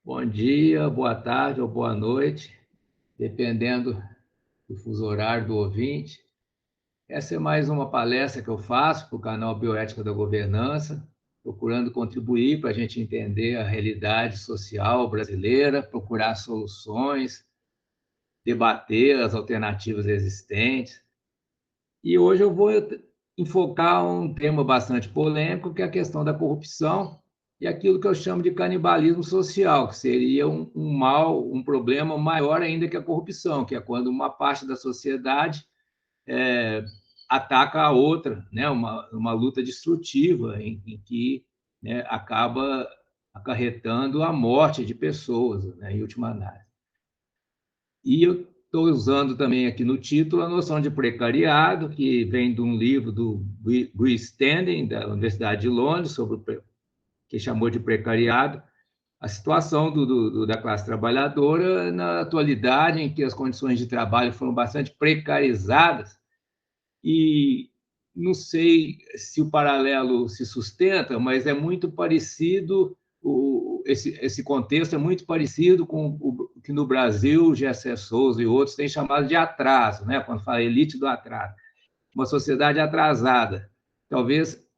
Bom dia, boa tarde ou boa noite, dependendo do fuso horário do ouvinte. Essa é mais uma palestra que eu faço para o canal Bioética da Governança, procurando contribuir para a gente entender a realidade social brasileira, procurar soluções, debater as alternativas existentes. E hoje eu vou enfocar um tema bastante polêmico, que é a questão da corrupção e aquilo que eu chamo de canibalismo social, que seria um mal, um problema maior ainda que a corrupção, que é quando uma parte da sociedade ataca a outra, né? Uma luta destrutiva em que, né, acaba acarretando a morte de pessoas, né, em última análise. E eu estou usando também aqui no título a noção de precariado, que vem de um livro do Guy Standing, da Universidade de Londres, sobre que chamou de precariado, a situação da classe trabalhadora na atualidade, em que as condições de trabalho foram bastante precarizadas, e não sei se o paralelo se sustenta, mas é muito parecido, esse contexto é muito parecido com o que no Brasil Gessé Souza e outros têm chamado de atraso, né? Quando fala elite do atraso, uma sociedade atrasada. Talvez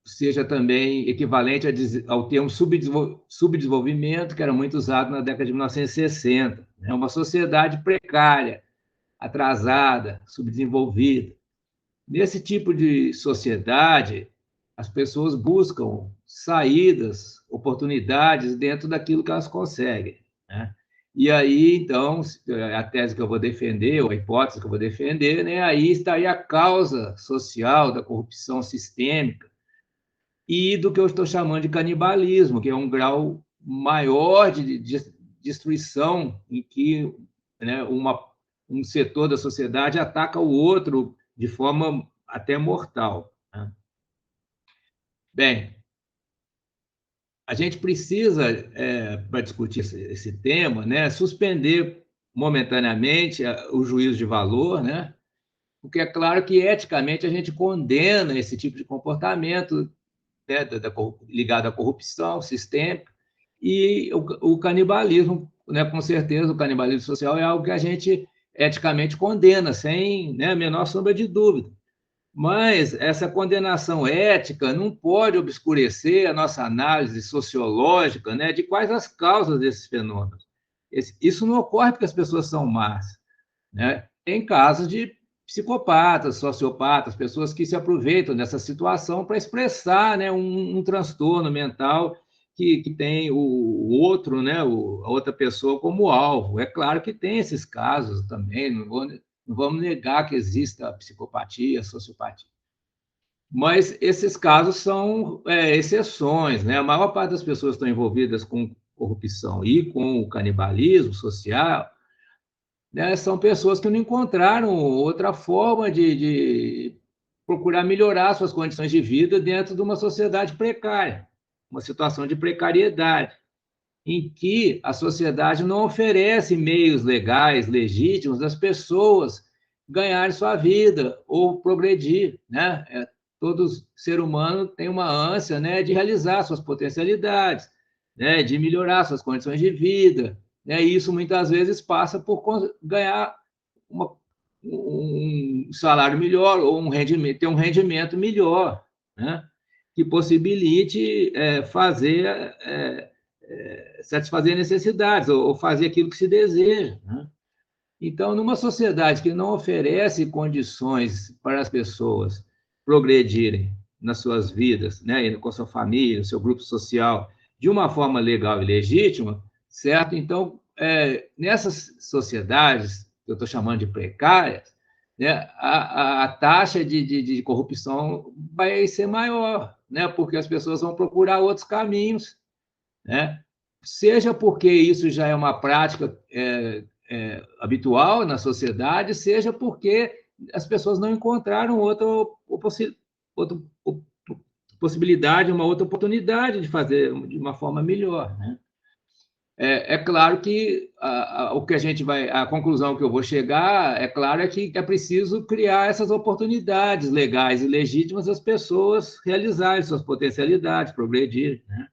seja também equivalente ao termo subdesenvolvimento, que era muito usado na década de 1960. É uma sociedade precária, atrasada, subdesenvolvida. Nesse tipo de sociedade, as pessoas buscam saídas, oportunidades dentro daquilo que elas conseguem, né? E aí, então, a tese que eu vou defender, ou a hipótese que eu vou defender, né, aí estaria a causa social da corrupção sistêmica e do que eu estou chamando de canibalismo, que é um grau maior de destruição em que, né, um setor da sociedade ataca o outro de forma até mortal, né? Bem, a gente precisa, para discutir esse tema, né, suspender momentaneamente o juízo de valor, né? Porque é claro que eticamente a gente condena esse tipo de comportamento, né, ligado à corrupção sistêmica, e o canibalismo, né, com certeza, o canibalismo social é algo que a gente eticamente condena, sem, né, a menor sombra de dúvida. Mas essa condenação ética não pode obscurecer a nossa análise sociológica, né, de quais as causas desses fenômenos. Isso não ocorre porque as pessoas são más, né? Tem casos de psicopatas, sociopatas, pessoas que se aproveitam dessa situação para expressar, né, um transtorno mental que tem o outro, né, a outra pessoa como alvo. É claro que tem esses casos também, não vamos negar que exista a psicopatia, a sociopatia. Mas esses casos são exceções, né? A maior parte das pessoas que estão envolvidas com corrupção e com o canibalismo social, né, são pessoas que não encontraram outra forma de procurar melhorar suas condições de vida dentro de uma sociedade precária, uma situação de precariedade, em que a sociedade não oferece meios legais, legítimos, das pessoas ganharem sua vida ou progredir, né? Todo ser humano tem uma ânsia, né, de realizar suas potencialidades, né, de melhorar suas condições de vida, né? E isso muitas vezes passa por ganhar uma, um salário melhor ou ter um rendimento melhor, né? Que possibilite fazer satisfazer necessidades ou fazer aquilo que se deseja, né? Então, numa sociedade que não oferece condições para as pessoas progredirem nas suas vidas, né, com a sua família, o seu grupo social, de uma forma legal e legítima, certo? Então, nessas sociedades, que eu estou chamando de precárias, né, a taxa de corrupção vai ser maior, né, porque as pessoas vão procurar outros caminhos, né? Seja porque isso já é uma prática habitual na sociedade, seja porque as pessoas não encontraram outra possibilidade, uma outra oportunidade de fazer de uma forma melhor, né? É claro que o que a conclusão que eu vou chegar, é claro, é que é preciso criar essas oportunidades legais e legítimas das pessoas realizarem suas potencialidades, progredir, né?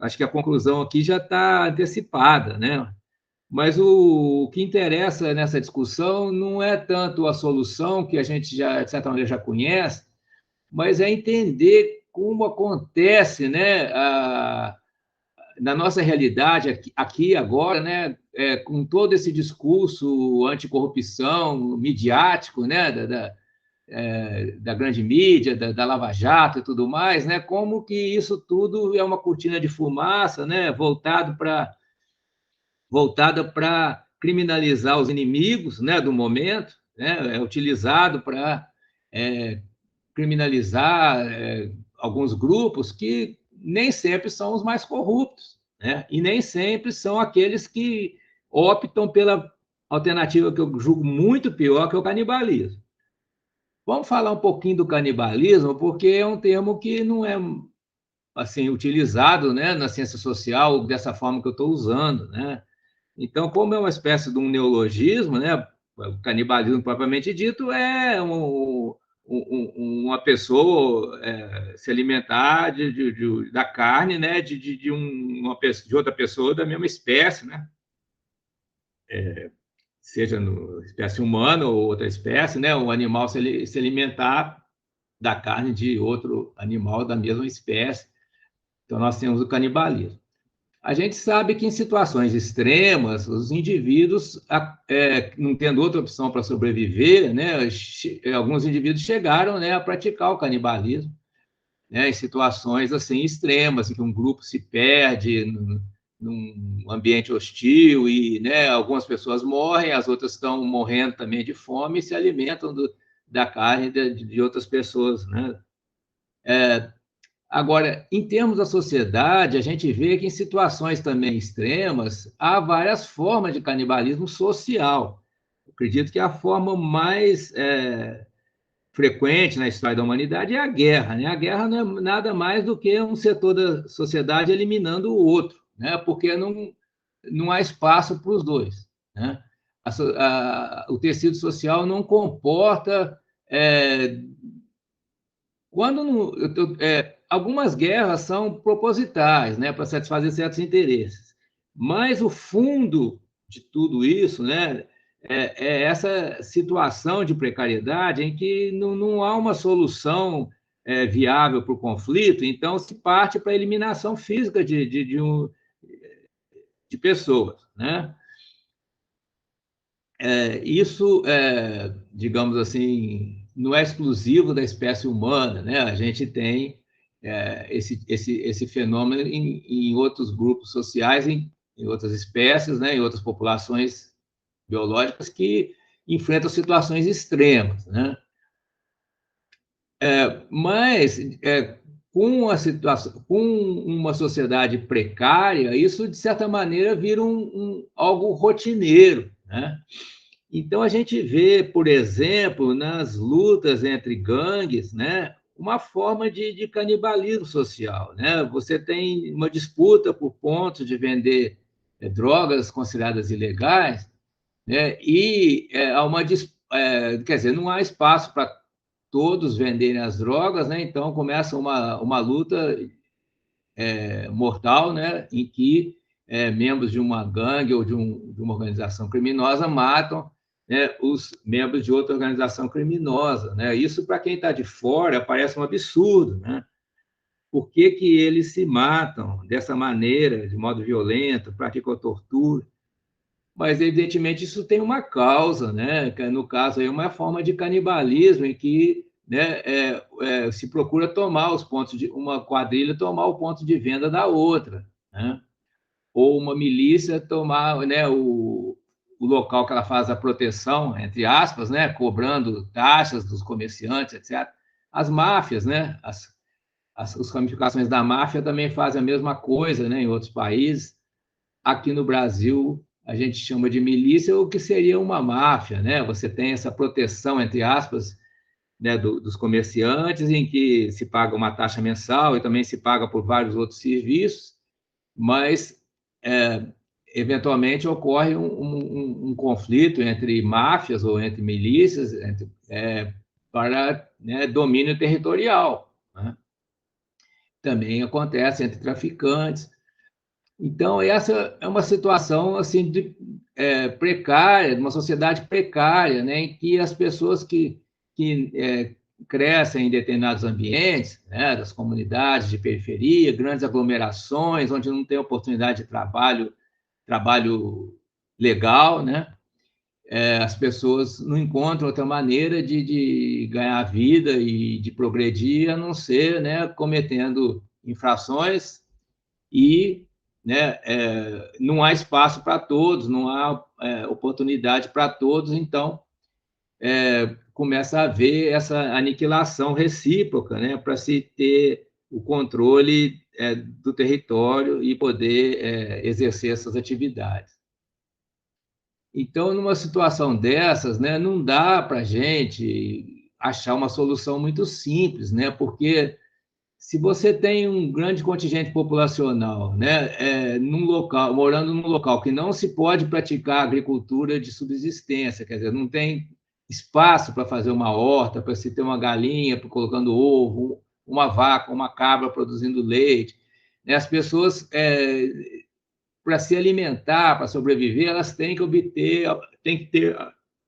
Acho que a conclusão aqui já está antecipada, né? Mas o que interessa nessa discussão não é tanto a solução, que a gente já, de certa maneira, já conhece, mas é entender como acontece, né, na nossa realidade, aqui agora, né, com todo esse discurso anticorrupção midiático, né, da grande mídia, da Lava Jato e tudo mais, né, como que isso tudo é uma cortina de fumaça, né, voltada para criminalizar os inimigos, né, do momento, né, é utilizado para criminalizar alguns grupos que nem sempre são os mais corruptos, né, e nem sempre são aqueles que optam pela alternativa que eu julgo muito pior, que é o canibalismo. Vamos falar um pouquinho do canibalismo, porque é um termo que não é assim utilizado, né, na ciência social dessa forma que eu estou usando, né? Então, como é uma espécie de um neologismo, né? O canibalismo propriamente dito é uma pessoa se alimentar da carne, né? De outra pessoa da mesma espécie, né? Seja no espécie humana ou outra espécie, né? O animal se alimentar da carne de outro animal da mesma espécie. Então, nós temos o canibalismo. A gente sabe que em situações extremas, os indivíduos, não tendo outra opção para sobreviver, né, alguns indivíduos chegaram, né, a praticar o canibalismo, né, em situações assim extremas, em que um grupo se perde num ambiente hostil e, né, algumas pessoas morrem, as outras estão morrendo também de fome e se alimentam da carne de outras pessoas, né? Agora, em termos da sociedade, a gente vê que em situações também extremas, há várias formas de canibalismo social. Eu acredito que a forma mais frequente na história da humanidade é a guerra, né? A guerra não é nada mais do que um setor da sociedade eliminando o outro, né? Porque não há espaço para os dois, né? O tecido social não comporta é, quando não, algumas guerras são propositais, né, para satisfazer certos interesses, mas o fundo de tudo isso, né, é essa situação de precariedade em que não há uma solução viável para o conflito, então se parte para a eliminação física de pessoas, né? Isso, digamos assim, não é exclusivo da espécie humana, né? A gente tem esse fenômeno em outros grupos sociais, em outras espécies, né? Em outras populações biológicas que enfrentam situações extremas, né? Mas com a situação, com uma sociedade precária, isso de certa maneira vira algo rotineiro, né? Então, a gente vê, por exemplo, nas lutas entre gangues, né, uma forma de canibalismo social. Né? Você tem uma disputa por pontos de vender drogas consideradas ilegais, né, e há quer dizer, não há espaço para todos venderem as drogas, né? Então começa uma luta mortal, né, em que membros de uma gangue ou de uma organização criminosa matam, né, os membros de outra organização criminosa. Né? Isso, para quem está de fora, parece um absurdo. Né? Por que, que eles se matam dessa maneira, de modo violento, praticam tortura? Mas, evidentemente, isso tem uma causa, né? Que, no caso, aí, uma forma de canibalismo em que, né, se procura tomar os pontos de uma quadrilha, tomar o ponto de venda da outra, né? Ou uma milícia tomar, né, o local que ela faz a proteção, entre aspas, né, cobrando taxas dos comerciantes, etc. As máfias, né, as ramificações da máfia também fazem a mesma coisa, né, em outros países. Aqui no Brasil, a gente chama de milícia, o que seria uma máfia, né? Você tem essa proteção, entre aspas, né, dos comerciantes, em que se paga uma taxa mensal e também se paga por vários outros serviços, mas eventualmente ocorre um conflito entre máfias ou entre milícias para, né, domínio territorial. Né? Também acontece entre traficantes. Então, essa é uma situação assim precária, de uma sociedade precária, né, em que as pessoas que crescem em determinados ambientes, né, das comunidades de periferia, grandes aglomerações, onde não tem oportunidade de trabalho legal, né, as pessoas não encontram outra maneira de ganhar vida e de progredir, a não ser, né, cometendo infrações e, né, não há espaço para todos, não há oportunidade para todos, então começa a haver essa aniquilação recíproca, né, para se ter o controle do território e poder exercer essas atividades. Então, numa situação dessas, né, não dá para a gente achar uma solução muito simples, né, porque se você tem um grande contingente populacional, né, num local, morando num local que não se pode praticar agricultura de subsistência, quer dizer, não tem espaço para fazer uma horta, para se ter uma galinha colocando ovo, uma vaca, uma cabra produzindo leite, né, as pessoas, para se alimentar, para sobreviver, elas têm que ter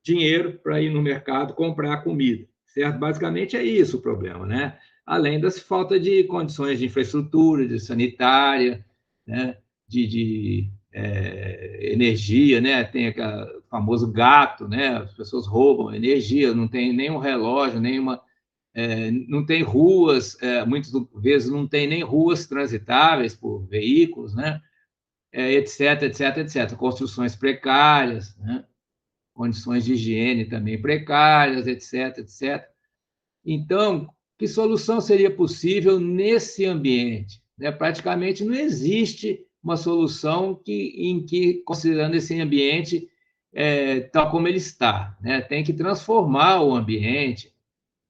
dinheiro para ir no mercado comprar comida, certo? Basicamente é isso o problema, né? Além da falta de condições de infraestrutura, de sanitária, né? de energia, né? Tem aquele famoso gato, né? As pessoas roubam energia, não tem nenhum relógio, não tem ruas, muitas vezes não tem nem ruas transitáveis por veículos, né? Etc, etc, etc. Construções precárias, né? Condições de higiene também precárias, etc, etc. Então, que solução seria possível nesse ambiente? Né? Praticamente não existe uma solução em que, considerando esse ambiente tal como ele está, né? Tem que transformar o ambiente,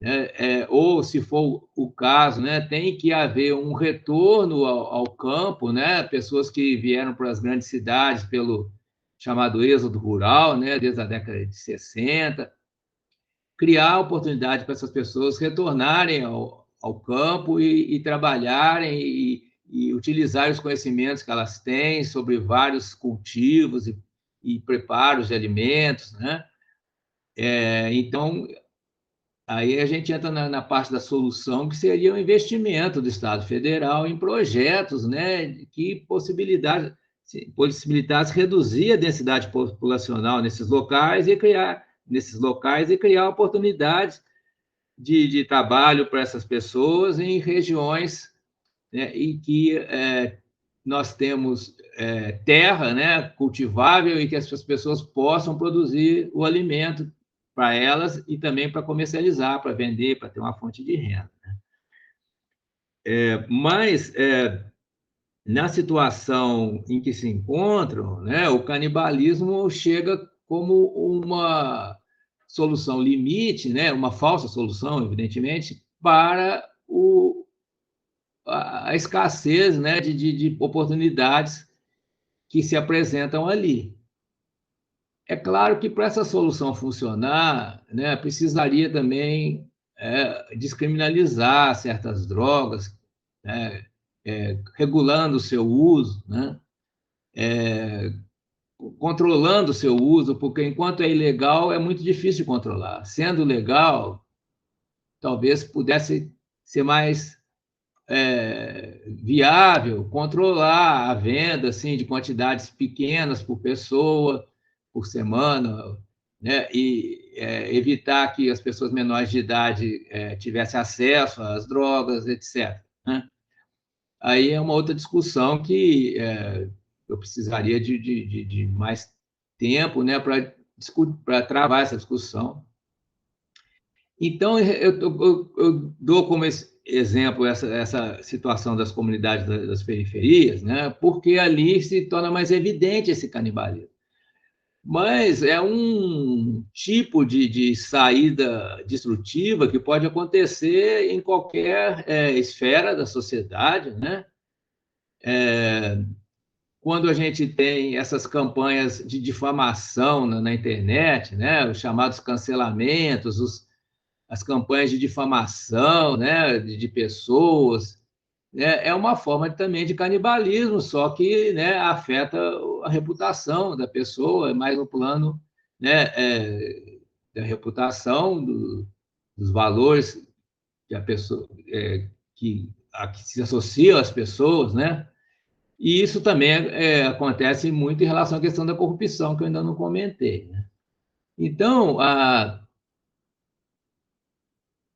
né? Ou, se for o caso, né, tem que haver um retorno ao campo, né? Pessoas que vieram para as grandes cidades pelo chamado êxodo rural, né, desde a década de 60, criar oportunidade para essas pessoas retornarem ao campo e trabalharem e utilizar os conhecimentos que elas têm sobre vários cultivos e preparos de alimentos, né? Então, aí a gente entra na parte da solução, que seria o investimento do Estado Federal em projetos, né, que possibilitasse reduzir a densidade populacional nesses locais e criar oportunidades de trabalho para essas pessoas em regiões, né, em que nós temos terra, né, cultivável e que as pessoas possam produzir o alimento para elas e também para comercializar, para vender, para ter uma fonte de renda. Mas, na situação em que se encontram, né, o canibalismo chega como uma solução limite, né, uma falsa solução, evidentemente, para a escassez, né, de oportunidades que se apresentam ali. É claro que para essa solução funcionar, né, precisaria também descriminalizar certas drogas, né, regulando o seu uso, né, controlando o seu uso, porque enquanto é ilegal é muito difícil de controlar. Sendo legal, talvez pudesse ser mais viável controlar a venda assim, de quantidades pequenas por pessoa, por semana, né? E evitar que as pessoas menores de idade tivessem acesso às drogas, etc. Né? Aí é uma outra discussão que eu precisaria de mais tempo, né, para travar essa discussão. Então, eu dou como exemplo essa situação das comunidades das periferias, né? Porque ali se torna mais evidente esse canibalismo. Mas é um tipo de saída destrutiva que pode acontecer em qualquer esfera da sociedade, né? Quando a gente tem essas campanhas de difamação na internet, né? Os chamados cancelamentos, as campanhas de difamação, né, de pessoas, é uma forma também de canibalismo, só que, né, afeta a reputação da pessoa, mais no plano, né, da reputação, dos valores que a pessoa que se associam às pessoas, né? E isso também acontece muito em relação à questão da corrupção, que eu ainda não comentei, né? Então,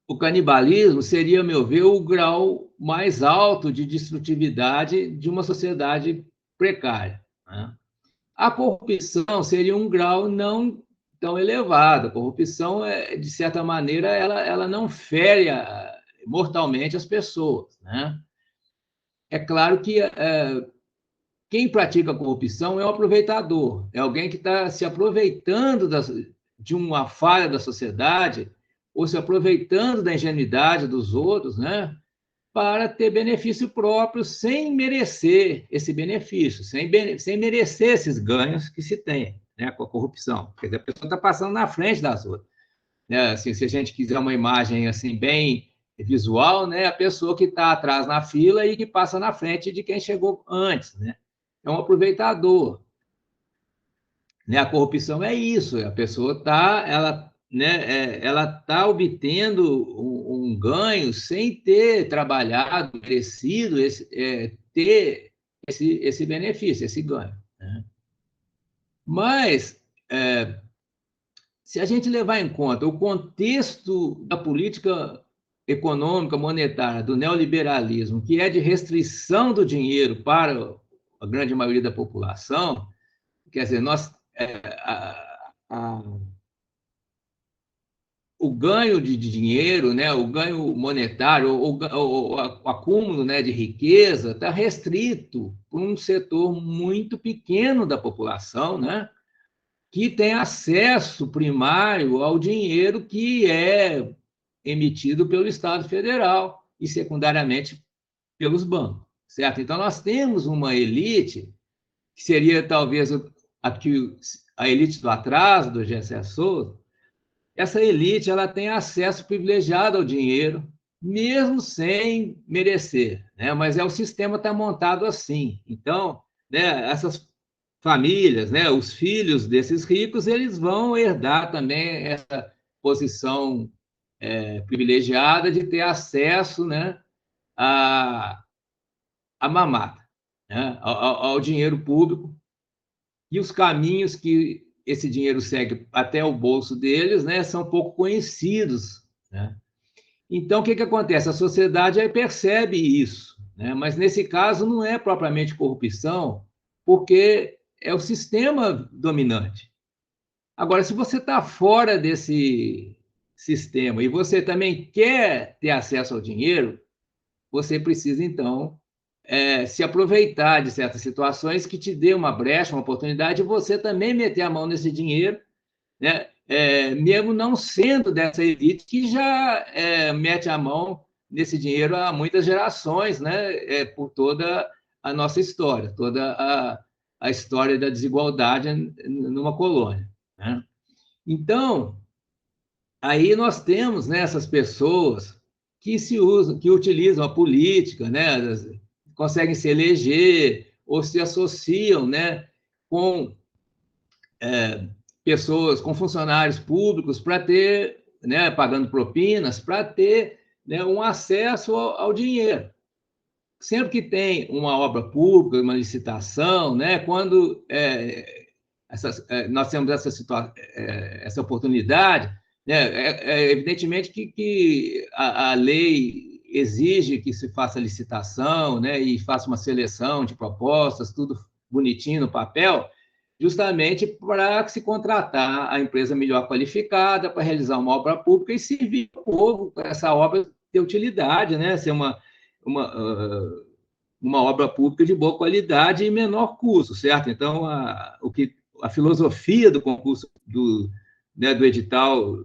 o canibalismo seria, a meu ver, o grau mais alto de destrutividade de uma sociedade precária, né? A corrupção seria um grau não tão elevado. A corrupção, de certa maneira, ela não fere mortalmente as pessoas, né? É claro que quem pratica corrupção é um aproveitador, é alguém que está se aproveitando de uma falha da sociedade ou se aproveitando da ingenuidade dos outros, né, para ter benefício próprio sem merecer esse benefício, sem merecer esses ganhos que se tem, né, com a corrupção. Quer dizer, a pessoa está passando na frente das outras, né? Assim, se a gente quiser uma imagem assim bem visual, né, a pessoa que está atrás na fila e que passa na frente de quem chegou antes, né? É um aproveitador, né? A corrupção é isso, a pessoa está, ela, né, ela está obtendo um ganho sem ter trabalhado, merecido ter esse benefício, esse ganho, né? Mas se a gente levar em conta o contexto da política econômica monetária do neoliberalismo, que é de restrição do dinheiro para a grande maioria da população, quer dizer, a, o ganho de dinheiro, né, o ganho monetário, o acúmulo, né, de riqueza está restrito por um setor muito pequeno da população, né, que tem acesso primário ao dinheiro que é emitido pelo Estado Federal e secundariamente pelos bancos, certo? Então nós temos uma elite que seria talvez a elite do atraso do Gessé Souza. Essa elite ela tem acesso privilegiado ao dinheiro, mesmo sem merecer, né? Mas o sistema está montado assim. Então, né, essas famílias, né, os filhos desses ricos, eles vão herdar também essa posição privilegiada de ter acesso, né, à mamata, né, ao dinheiro público e os caminhos que esse dinheiro segue até o bolso deles, né, são pouco conhecidos, né? Então, o que acontece? A sociedade aí percebe isso, né? Mas nesse caso não é propriamente corrupção, porque é o sistema dominante. Agora, se você está fora desse sistema e você também quer ter acesso ao dinheiro, você precisa, então, se aproveitar de certas situações que te dê uma brecha, uma oportunidade, de você também meter a mão nesse dinheiro, né? Mesmo não sendo dessa elite que já mete a mão nesse dinheiro há muitas gerações, né? Por toda a nossa história, toda a história da desigualdade numa colônia, né? Então, aí nós temos, né, essas pessoas que se usam, que utilizam a política, né, conseguem se eleger ou se associam, né, com pessoas, com funcionários públicos para ter, né, pagando propinas, para ter, né, um acesso ao dinheiro. Sempre que tem uma obra pública, uma licitação, né, quando nós temos essa oportunidade, né, evidentemente que a lei exige que se faça licitação, né, e faça uma seleção de propostas, tudo bonitinho no papel, justamente para se contratar a empresa melhor qualificada para realizar uma obra pública e servir ao povo para essa obra ter utilidade, né, ser uma, uma obra pública de boa qualidade e menor custo, certo? Então, a filosofia do concurso, né, do edital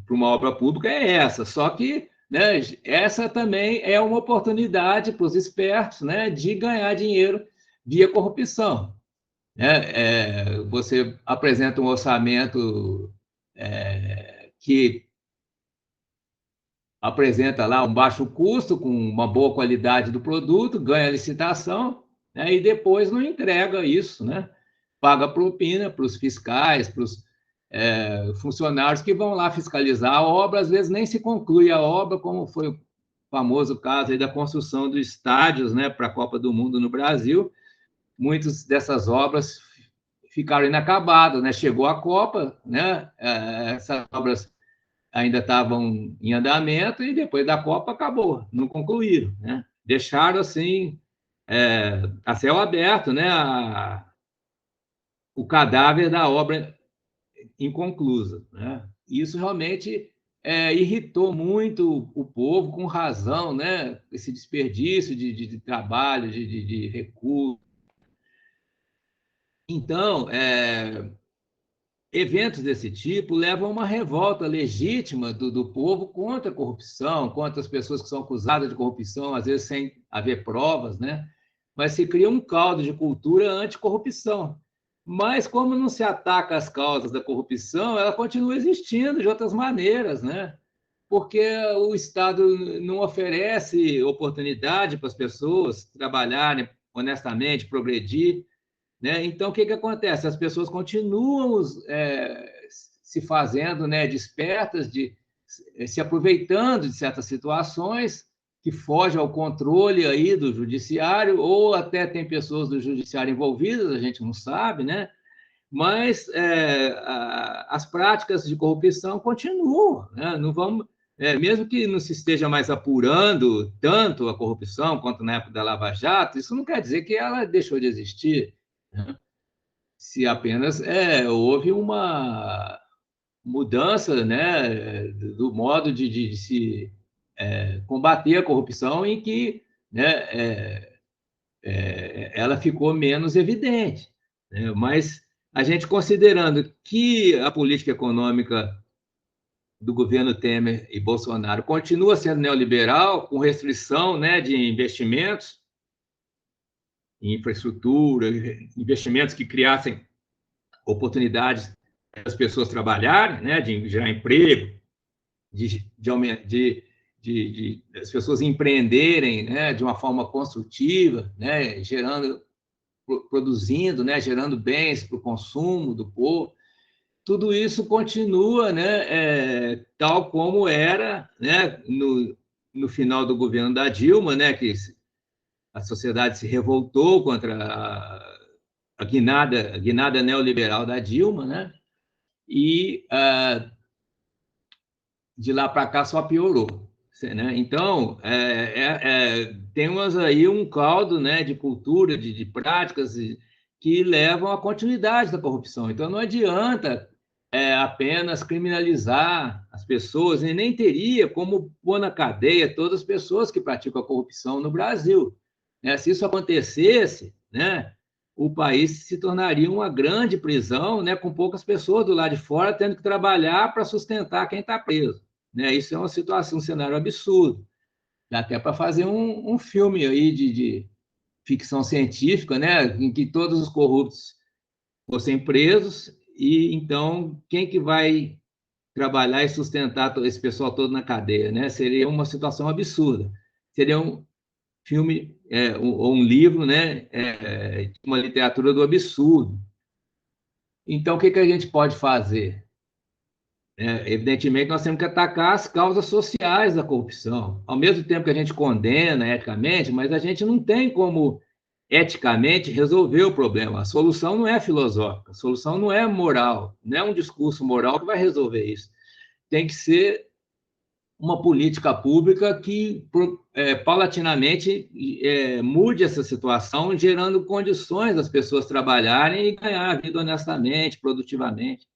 para uma obra pública é essa, só que, né, essa também é uma oportunidade para os espertos, né, de ganhar dinheiro via corrupção, né? Você apresenta um orçamento que apresenta lá um baixo custo, com uma boa qualidade do produto, ganha a licitação, né, e depois não entrega isso, né? Paga propina para os fiscais, para os funcionários que vão lá fiscalizar a obra, às vezes nem se conclui a obra, como foi o famoso caso aí da construção dos estádios, né, para a Copa do Mundo no Brasil. Muitas dessas obras ficaram inacabadas, né? Chegou a Copa, né? Essas obras ainda estavam em andamento e depois da Copa acabou, não concluíram, né? Deixaram assim a céu aberto, né? O cadáver da obra inconclusa, né? Isso realmente irritou muito o povo, com razão, né? Esse desperdício de trabalho, de recursos. Então, eventos desse tipo levam a uma revolta legítima do povo contra a corrupção, contra as pessoas que são acusadas de corrupção, às vezes sem haver provas, né? Mas se cria um caldo de cultura anticorrupção. Mas, como não se ataca as causas da corrupção, ela continua existindo de outras maneiras, né? Porque o Estado não oferece oportunidade para as pessoas trabalharem honestamente, progredir, né? Então, o que acontece? As pessoas continuam se fazendo, né, despertas, se aproveitando de certas situações que fogem ao controle aí do judiciário, ou até tem pessoas do judiciário envolvidas, a gente não sabe, né? Mas as práticas de corrupção continuam, né? Não vamos, mesmo que não se esteja mais apurando tanto a corrupção quanto na época da Lava Jato, isso não quer dizer que ela deixou de existir, né? Se apenas houve uma mudança, né, do modo de se combater a corrupção, em que, né, ela ficou menos evidente, né? Mas a gente, considerando que a política econômica do governo Temer e Bolsonaro continua sendo neoliberal, com restrição, né, de investimentos em infraestrutura, investimentos que criassem oportunidades para as pessoas trabalharem, né, de gerar emprego, de as pessoas empreenderem, né, de uma forma construtiva, né, produzindo, né, gerando bens para o consumo do povo. Tudo isso continua, né, tal como era, né, no final do governo da Dilma, né, que a sociedade se revoltou contra a guinada neoliberal da Dilma, né? E de lá para cá só piorou, né? Então, temos aí um caldo, né, de cultura, de práticas que levam à continuidade da corrupção. Então, não adianta apenas criminalizar as pessoas, e nem teria como pôr na cadeia todas as pessoas que praticam a corrupção no Brasil, né? Se isso acontecesse, né, o país se tornaria uma grande prisão, né, com poucas pessoas do lado de fora tendo que trabalhar para sustentar quem está preso, né? Isso é uma situação, um cenário absurdo. Dá até para fazer um filme aí de ficção científica, né, em que todos os corruptos fossem presos, e então quem que vai trabalhar e sustentar esse pessoal todo na cadeia, né? Seria uma situação absurda. Seria um filme ou um livro, né, uma literatura do absurdo. Então, o que a gente pode fazer? Evidentemente, nós temos que atacar as causas sociais da corrupção. Ao mesmo tempo que a gente condena eticamente, mas a gente não tem como, eticamente, resolver o problema. A solução não é filosófica, a solução não é moral, não é um discurso moral que vai resolver isso. Tem que ser uma política pública que, paulatinamente, mude essa situação, gerando condições das pessoas trabalharem e ganhar a vida honestamente, produtivamente.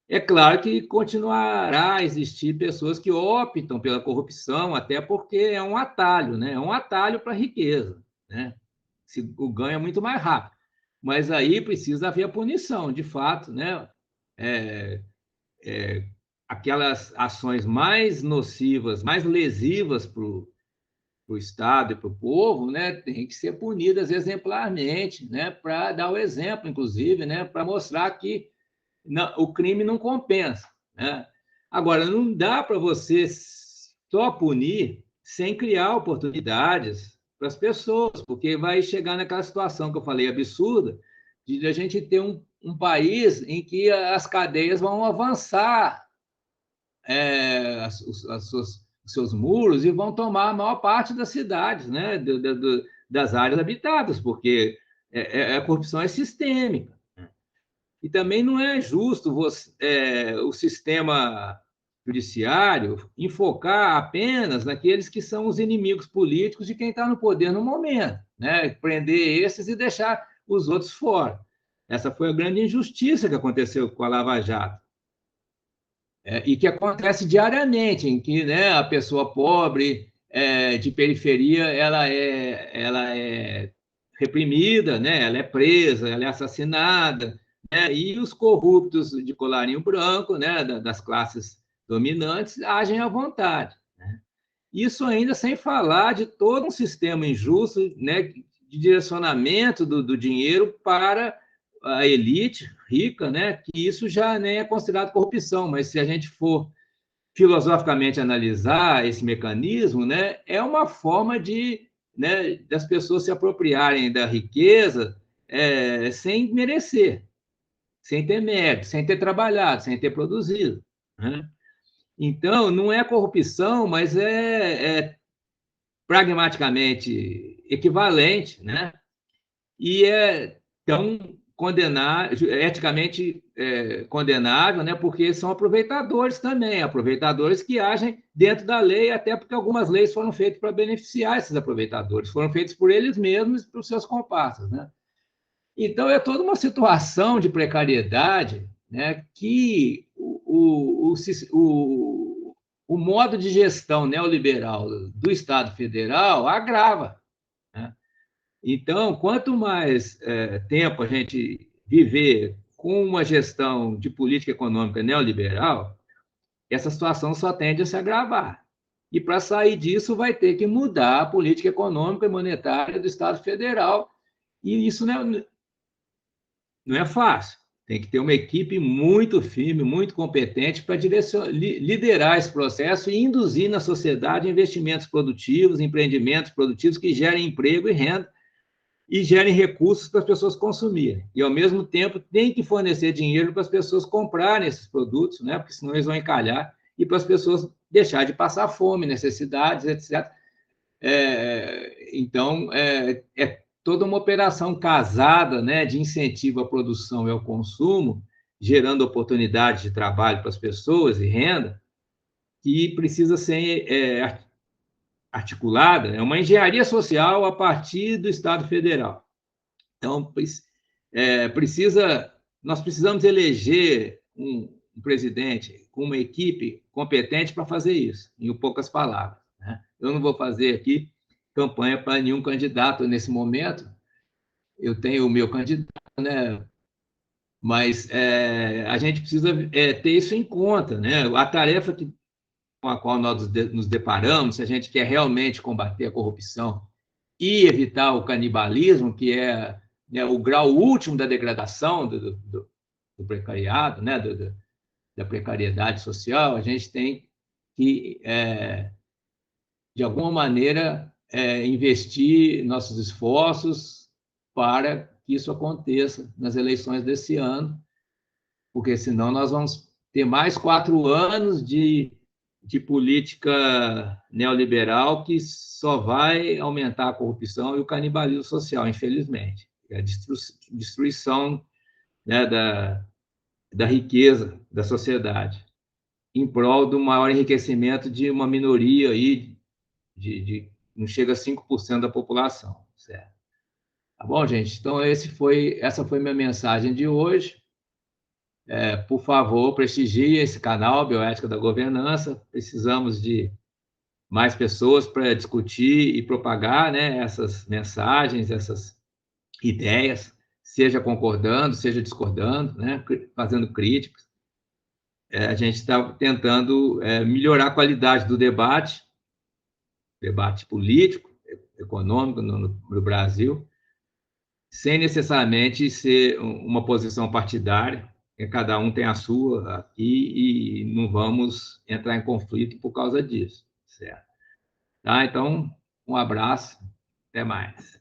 É claro que continuará a existir pessoas que optam pela corrupção, até porque é um atalho, né? É um atalho para a riqueza, né? O ganho é muito mais rápido. Mas aí precisa haver a punição, de fato, né? É, aquelas ações mais nocivas, mais lesivas para o Estado e para o povo, né, tem que ser punidas exemplarmente, né, para dar o exemplo, inclusive, né, para mostrar que o crime não compensa, né? Agora, não dá para você só punir sem criar oportunidades para as pessoas, porque vai chegar naquela situação que eu falei absurda, de a gente ter um país em que as cadeias vão avançar os seus muros e vão tomar a maior parte das cidades, né? Das áreas habitadas, porque a corrupção é sistêmica. E também não é justo o sistema judiciário enfocar apenas naqueles que são os inimigos políticos de quem está no poder no momento, né? Prender esses e deixar os outros fora. Essa foi a grande injustiça que aconteceu com a Lava Jato. E que acontece diariamente, em que, né, a pessoa pobre, de periferia, ela é reprimida, né, ela é presa, ela é assassinada, né, e os corruptos de colarinho branco, né, das classes dominantes, agem à vontade. Né? Isso ainda sem falar de todo um sistema injusto, né, de direcionamento do dinheiro para a elite rica, né, que isso já nem é considerado corrupção, mas se a gente for filosoficamente analisar esse mecanismo, né, é uma forma né, das pessoas se apropriarem da riqueza sem merecer, sem ter mérito, sem ter trabalhado, sem ter produzido. Né? Então, não é corrupção, mas é pragmaticamente equivalente, né? E é tão eticamente condenável, né? Porque são aproveitadores também, aproveitadores que agem dentro da lei, até porque algumas leis foram feitas para beneficiar esses aproveitadores, foram feitas por eles mesmos e por seus comparsas, né? Então, é toda uma situação de precariedade, né, que o modo de gestão neoliberal do Estado Federal agrava. Né? Então, quanto mais tempo a gente viver com uma gestão de política econômica neoliberal, essa situação só tende a se agravar. E para sair disso, vai ter que mudar a política econômica e monetária do Estado Federal. E isso não é fácil. Tem que ter uma equipe muito firme, muito competente para liderar esse processo e induzir na sociedade investimentos produtivos, empreendimentos produtivos que gerem emprego e renda e gerem recursos para as pessoas consumirem. E, ao mesmo tempo, tem que fornecer dinheiro para as pessoas comprarem esses produtos, né? Porque senão eles vão encalhar, e para as pessoas deixar de passar fome, necessidades, etc. Então, é toda uma operação casada, né, de incentivo à produção e ao consumo, gerando oportunidades de trabalho para as pessoas e renda, que precisa ser articulada, é uma engenharia social a partir do Estado Federal. Então, nós precisamos eleger um presidente com uma equipe competente para fazer isso, em poucas palavras. Né? Eu não vou fazer aqui campanha para nenhum candidato nesse momento, eu tenho o meu candidato, né? Mas a gente precisa ter isso em conta. Né? A tarefa com a qual nós nos deparamos, se a gente quer realmente combater a corrupção e evitar o canibalismo, que é, né, o grau último da degradação do precariado, né, da precariedade social, a gente tem que, de alguma maneira, investir nossos esforços para que isso aconteça nas eleições desse ano, porque senão nós vamos ter mais 4 anos de política neoliberal que só vai aumentar a corrupção e o canibalismo social, infelizmente. É a destruição, né, da riqueza da sociedade, em prol do maior enriquecimento de uma minoria aí, não chega a 5% da população. Certo? Tá bom, gente? Então, essa foi minha mensagem de hoje. Por favor, prestigie esse canal, Bioética da Governança. Precisamos de mais pessoas para discutir e propagar, né, essas mensagens, essas ideias, seja concordando, seja discordando, né, fazendo críticas. A gente está tentando melhorar a qualidade do debate político, econômico no Brasil, sem necessariamente ser uma posição partidária, cada um tem a sua aqui e não vamos entrar em conflito por causa disso, certo? Tá? Então, um abraço, até mais.